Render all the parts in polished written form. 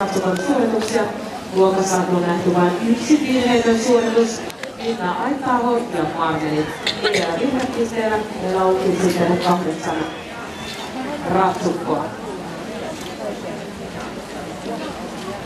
Ratsukon suorituksia. Luokassa on nähty vain yksi virheetön suoritus. Minna Aittaho ja Marmeli. Vielä vihreät pisteellä. Meillä onkin sitten 8 ratsukkoa.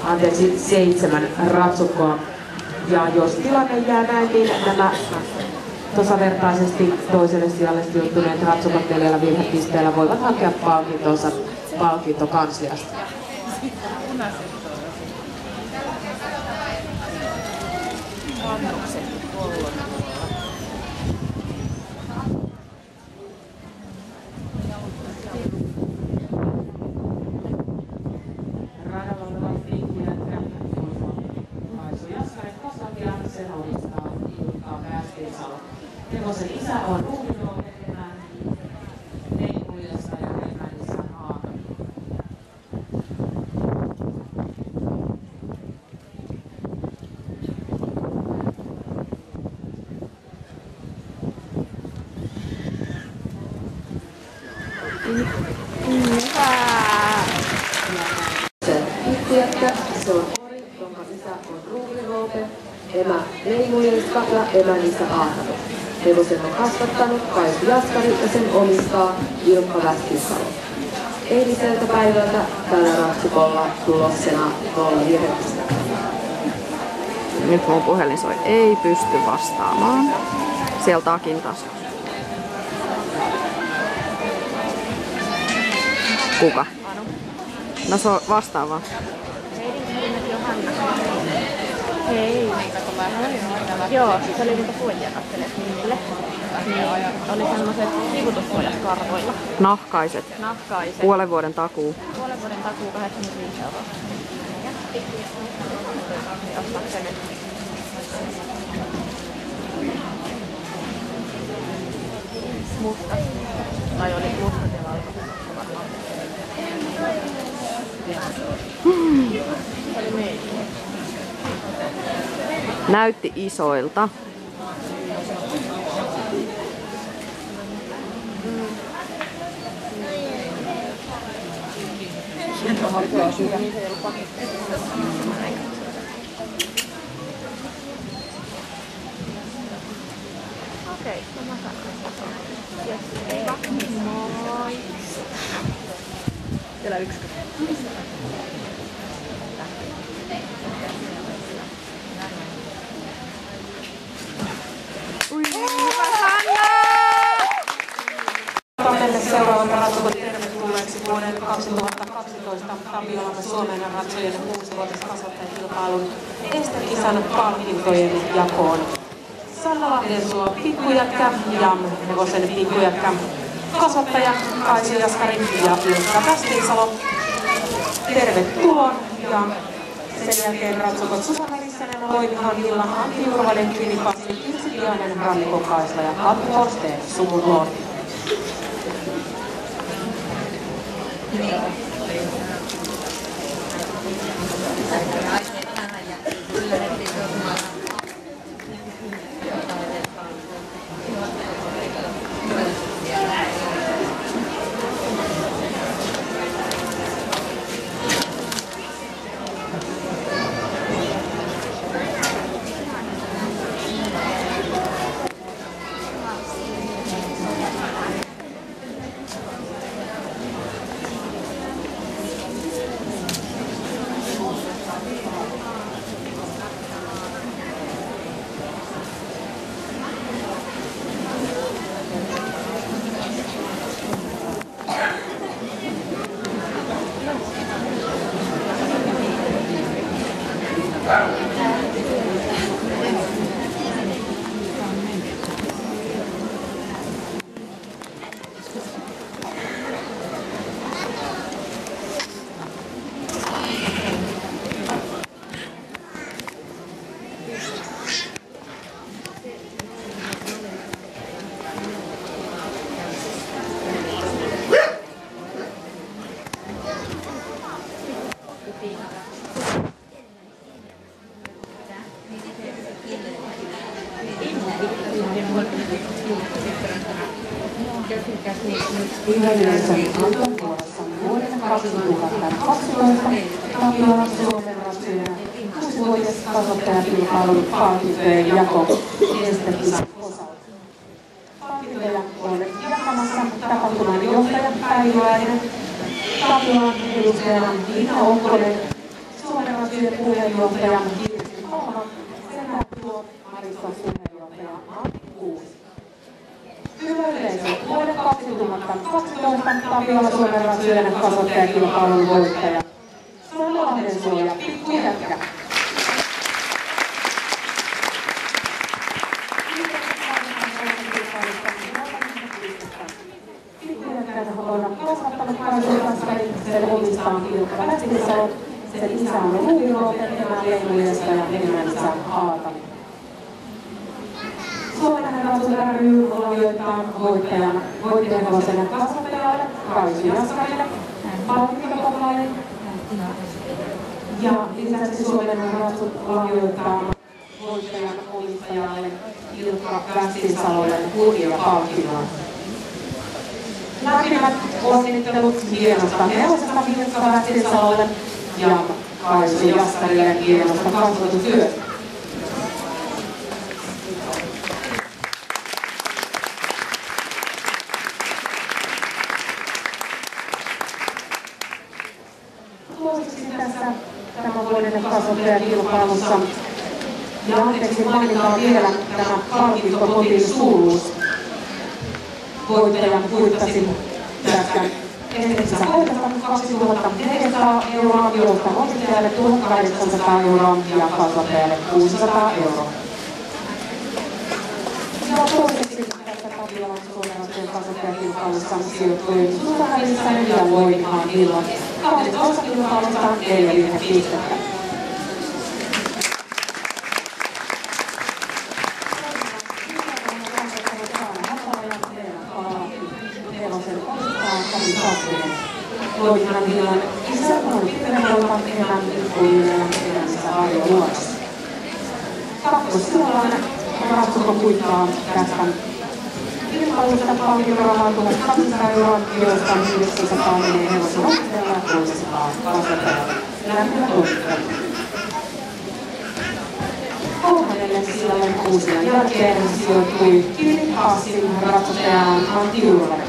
Anteeksi, 7 ratsukkoa. Ja jos tilanne jää näin, niin nämä tasavertaisesti toiselle sijalle sijoittuneet ratsukot 4 virhepisteellä voivat hakea palkintonsa palkintokansliasta. Radalla olevat liikkujat Kaisu Jaskari Kosaki ja sen omistaa Ilkka Västinsalo. Hevosen isä on Ruuminoo tekemään Leikkuljasta ja Remänissä Aata. Se on Ori, jonka isä on Ruuminoope, emä Leimuljelska ja emän isä Aatamo. Hevosen on kasvattanut Kaisu Jaskari ja sen omistaa Ilkka Västinsalo. Eiliseltä päivältä tällä ratsukolla tuloksena 0 virhettä. Nyt mun puhelin soi. Ei pysty vastaamaan. Siellä takin taso. Kuka? Anu. No se on vastaava. Hei. Joo, se oli niitä suojia kattelet niille. Niin oli semmoset liikutussuojat karvoilla. Nahkaiset. Nahkaiset. Puolen vuoden takuu. Puolen vuoden takuu 85 €. Ostaa se nyt. Musta. Tai oli musta ja valkoiset. Se oli meidän. Näytti isoilta. Okei, mä sanon. Yes, moi. Siellä 1. Seuraavat ratsukot tervetulleeksi vuoden 2012 Tapiolamme Suomen ratsujen 6-vuotiskasvattajakilpailun estekisan palkintojen jakoon. Sanna Lahdensuo, pikkujätkä, Jam, hevosen pikkujätkä, kasvattaja Kaisu Jaskari ja Ilkka Västinsalo. Tervetuloa ja sen jälkeen ratsukot Susanna Rissanen, Loimihan Villa, Antti Jurvanen, Kini Passi, Kirsi Vianen, Rannikon Kaisla ja Katri Forsteen suvun lordi. Yhdessä Anton vuorossa vuoden 2012 Tapiolan Suomen ratsujen 6-vuotias kasvattajakilpailun palkintojen jako estekisan osalta. Palkintoja on jakamassa tapahtuman johtaja Päivi Lainen, Tapiolan edustajana Liina Okkonen, Suomen ratsujen puheenjohtaja Kirsti Holma sekä Marissa puheenjohtaja Matti Kuusi. Hyvä yleisö, vuoden 2012 Tapiola Suomen ratsujen kasvattajakilpailun voittaja Salolahden suoja Pikku Jätkä. Pikku Jätkän on kasvattanut kaisukaskarin sen omistaan Ilkka Lähtisalo. Sen isä on Ruvi Roopen, emä Leimujesta ja emänsä Aata. Suomen ratsu ry lahjoittaa voittajan hevoselle kasvattajalle, Kaisu Jaskarille, palkintokohdille. Ja lisäksi Suomen ratsu lahjoittaa voittajan omistajalle Ilkka Västinsalolle kunniapalkinnon. Lämpimät onnittelut hienosta hevosesta Ilkka Västinsalolle ja Kaisu Jaskarille hienosta kasvatustyöstä. Toiseksi tässä tämän vuoden kasvattajakilpailussa. Ja anteeksi mainitaan vielä tämä palkintopotin suuruus. Voittajan kuittasi tästä estekissä voitosta 2400 €, josta voittajalle 1800 € ja kasvattajalle 600 €. Ja toiseksi tässä Tapiolan Suomen ratsujen kasvattajakilpailussa sijoittui Susa Hävissänen ja Loimihaan Illan. 12 kilpailusta 4 pistettä. Loimihaan Illan isä on Pitkäpoika emän Mikkoinen ja emänsä Arjo Luodas. Kakkostilalla ratsuko kuittaa tästä kilpailusta palkintorahaa 1200 €, joista 900 menee hevosen omistajalle ja 300 kasvattajalle. Lämpimät onnittelut. Kolmannelle sijalle uusien jälkeen sijoittui Kirri Hassin ratsastajaan Antti Urvanen.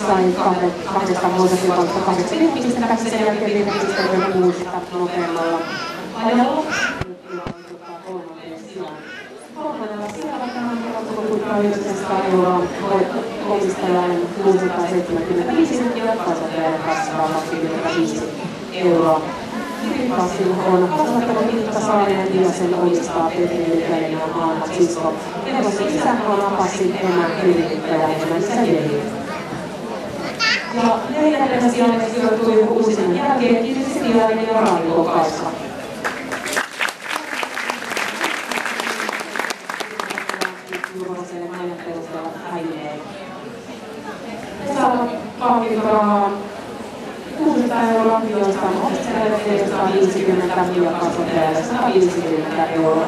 Sain kahdesta vuosikilpailusta 8 pistettä, sen jälkeen 5 pistettä uusista nopeammalla ajalla. Kolmannella sijalla tämän ratsuko kuittaa 900 €, omistajalle 675 ja kasvattajalle 225 €. Kiripassin on kasvattanut Ilkka Saarinen ja sen omistaa Petri Lykäinen ja Anna Sisko. Hevosen isä on Apassin emä Kiripikka ja emänsä Veli. Ja neljäntenä sijalle sijoittui uusien jälkeen Kirsi Tiainen ja Raivo Kaisla. Jurvaselle ajan perusteella häineen. He saavat palkintorahaa 600 €, joista on omistajalle 450 ja kasvattajalle 150 €.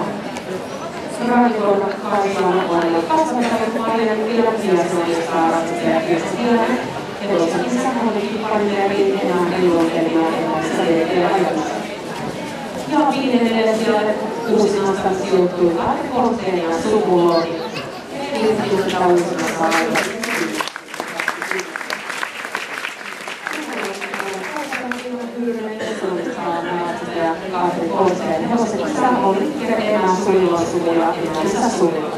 Raivon Kaislan on kasvattanut aina ilman sijaisuudestaan ratsastaja Kirsi Tiainen. Hevosen isä on Kipparinjärvi enää ilmoittelija elämässä VT-ajoissa. Ja viidennelle sijalle uusimmasta sijoittui Aate Korteen ja Sukulooni. Ilmoitusta uusimmassa ajoissa. Aate Korteen hevosen isä on Rikke enää Suliloon Suvila emänsä Suvila.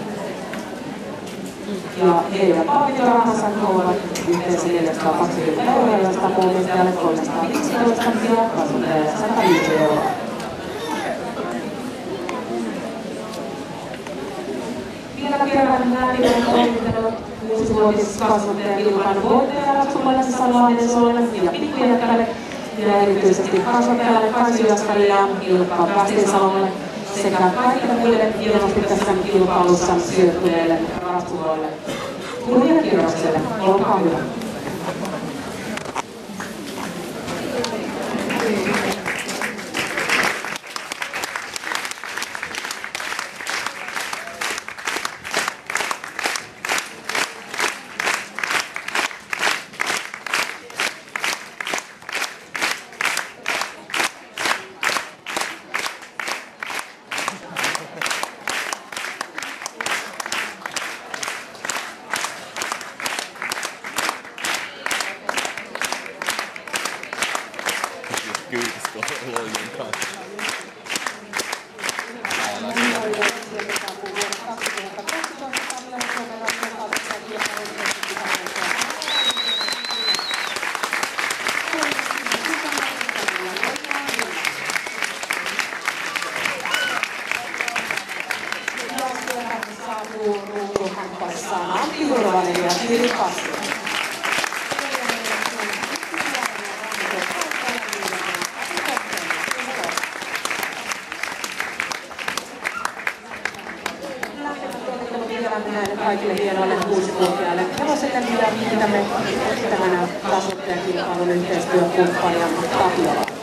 Ja heidän palkintorahansa ovat yhteensä 420 €, joista omistajalle 315 ja kasvattajalle 105 €. Vielä kerran lämpimät onnittelut 6-vuotis kasvattajakilpailun voittajalle Ratsumalle Salolahden Solle ja Pikku Jätkälle ja erityisesti kasvattajalle Kaisu Jaskarille ja Ilkka Västinsalolle sekä kaikille muille hienosti tässä kilpailussa sijoittuneille ratsuloille. Kunniakierrokselle, olkaa hyvä. Antti Hurvanen ja Siri Passi. Näille kaikille hienoille 6-vuotiaille hevoselle, mitä me tämän kasvattajakilpailun yhteistyökumppania Tapiola.